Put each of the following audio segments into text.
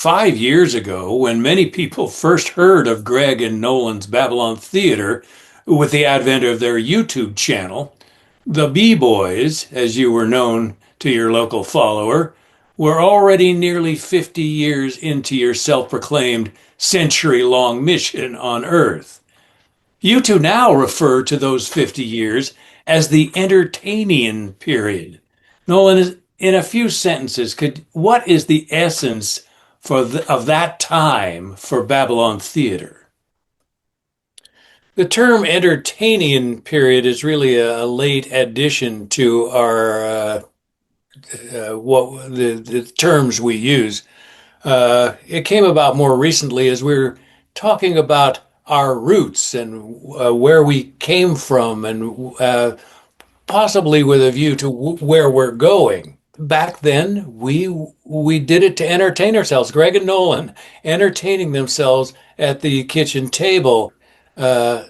5 years ago, when many people first heard of Greg and Nolan's Babylon Theater with the advent of their YouTube channel, the B-Boys, as you were known to your local follower, were already nearly 50 years into your self-proclaimed century-long mission on Earth. You two now refer to those 50 years as the entertaining period. Nolan, in a few sentences, what is the essence of that time for Babylon Theater? The term entertaining period is really a late addition to our what the terms we use. It came about more recently as we were talking about our roots and where we came from, and possibly with a view to where we're going. Back then, we did it to entertain ourselves. Greg and Nolan entertaining themselves at the kitchen table uh,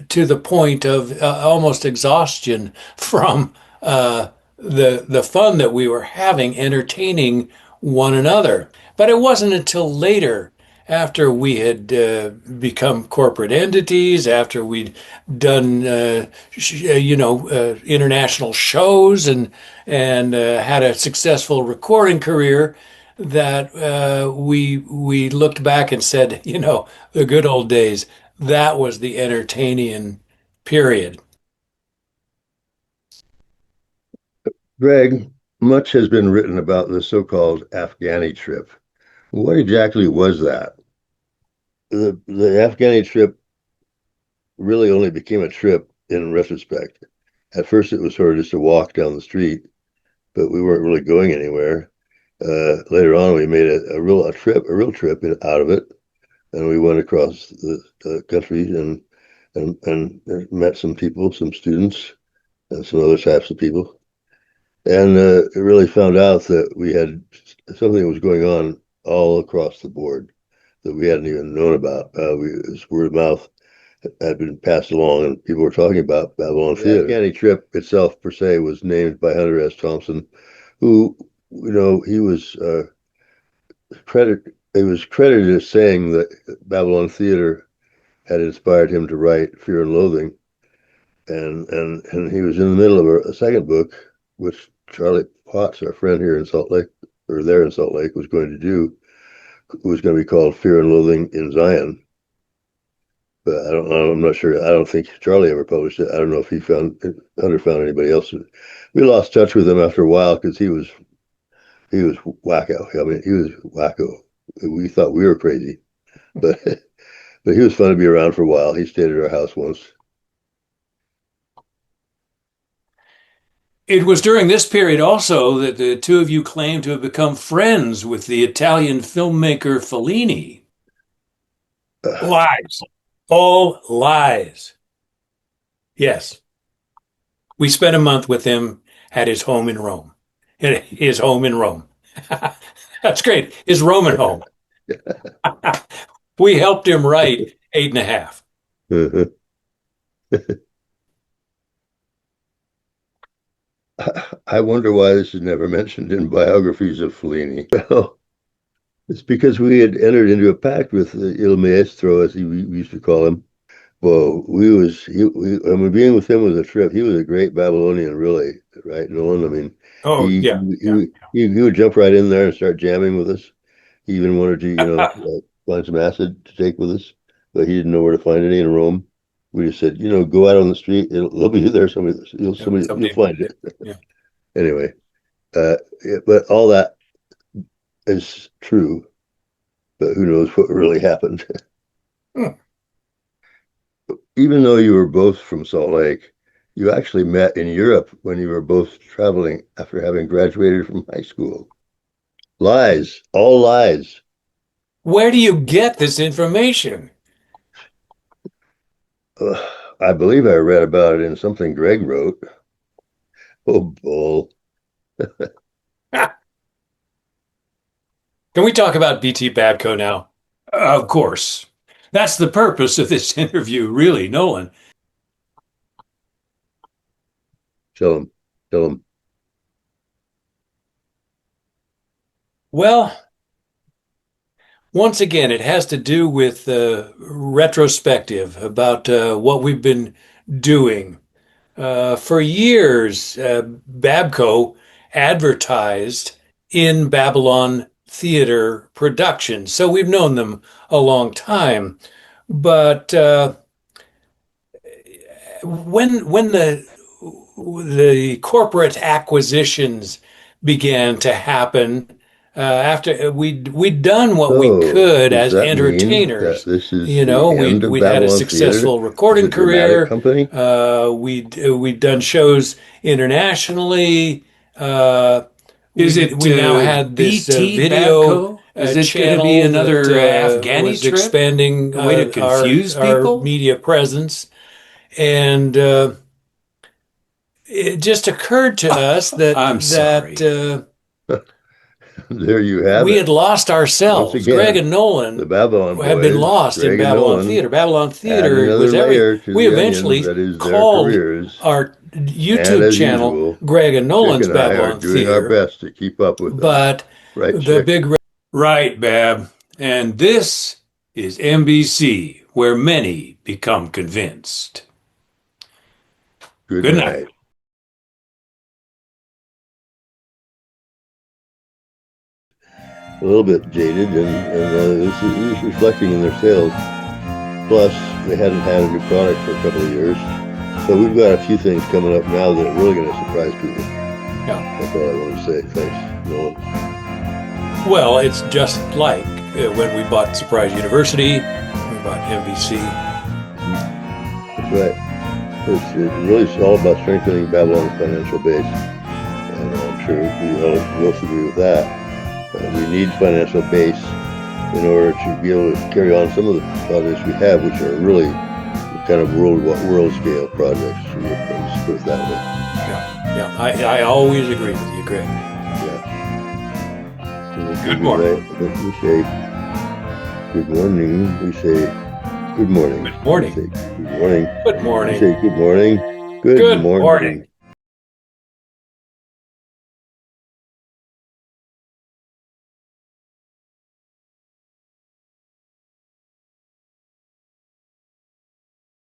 to the point of almost exhaustion from the fun that we were having entertaining one another. But it wasn't until later, after we had become corporate entities, after we'd done international shows and had a successful recording career, that we looked back and said, the good old days. That was the entertaining period. Greg, much has been written about the so-called Afghani trip. What exactly was that? The Afghani trip really only became a trip in retrospect. At first, it was sort of just a walk down the street, but we weren't really going anywhere. Later on, we made a real trip out of it, and we went across the country and met some people, some students, and some other types of people. And really found out that we had something that was going on all across the board that we hadn't even known about. This word of mouth had been passed along, and people were talking about Babylon Theater. The Afghani trip itself, per se, was named by Hunter S. Thompson, who, he was He was credited as saying that Babylon Theater had inspired him to write Fear and Loathing, and he was in the middle of a second book, which Charlie Potts, our friend here in Salt Lake, or there in Salt Lake, was going to do. It was going to be called Fear and Loathing in Zion. But I'm not sure. I don't think Charlie ever published it. I don't know if Hunter found anybody else. We lost touch with him after a while because he was wacko. I mean, he was wacko. We thought we were crazy, but but he was fun to be around for a while. He stayed at our house once. It was during this period also that the two of you claimed to have become friends with the Italian filmmaker Fellini. Uh, Lies. All lies. Yes. We spent a month with him at his home in Rome. His home in Rome. That's great. His Roman home. We helped him write Eight and a Half. I wonder why this is never mentioned in biographies of Fellini. Well, it's because we had entered into a pact with Il Maestro, as we used to call him. Well, I mean, being with him was a trip. He was a great Babylonian, really, right, Nolan? I mean, Oh, he yeah, yeah, he would jump right in there and start jamming with us. He even wanted to, yeah. find some acid to take with us, but he didn't know where to find any in Rome. We just said, go out on the street. It'll be there. You'll Someday. find it. Yeah. Anyway, but all that is true, but who knows what really happened. Hmm. Even though you were both from Salt Lake, you actually met in Europe when you were both traveling after having graduated from high school. Lies, all lies. Where do you get this information? I believe I read about it in something Greg wrote. Oh, bull. Can we talk about BT Babco now? Of course. That's the purpose of this interview, really, Nolan. Tell him, tell him. Well, once again, it has to do with retrospective about what we've been doing. For years, Babco advertised in Babylon theater productions, so we've known them a long time. But when the corporate acquisitions began to happen, after we'd done what we So, could does as that mean that entertainers. this is You the know, end of we'd had a Babylon Theater successful as a recording dramatic career. company? We'd done shows internationally. Uh, Is it we now had this BT video Babco? Is this going to be channel that another Afghani was trip? expanding A way to confuse our people? media presence, and it just occurred to us I'm that sorry. There you have we it. had lost Once ourselves. Greg again, and the Nolan Babylon had been boys, lost in Greg and Babylon Nolan, Theater. Babylon add Theater another was layer to we the onion eventually that is their called careers. our And YouTube as channel usual, Greg and Chick Nolan's and I are Babylon doing our Theater, best to keep up with them. but Right, the Chick? big Right, Bab. And this is NBC, where many become convinced. Good Good night. night. A little bit jaded, and this is reflecting in their sales. Plus, they hadn't had a new product for a couple of years. So we've got a few things coming up now that are really going to surprise people. Yeah. That's all I want to say. Thanks, Nolan. Well, it's just like when we bought Surprise University, we bought NBC. That's right. It really is all about strengthening Babylon's financial base. And I'm sure we all both agree with that. We need financial base in order to be able to carry on some of the projects we have, which are really kind of world scale projects. Let's put it that way. Yeah. I always agree with you, Greg. Yeah. So Good morning. We say good morning. We say good morning. Good morning. We say good morning. Good We morning. say good morning. Good Good morning. morning.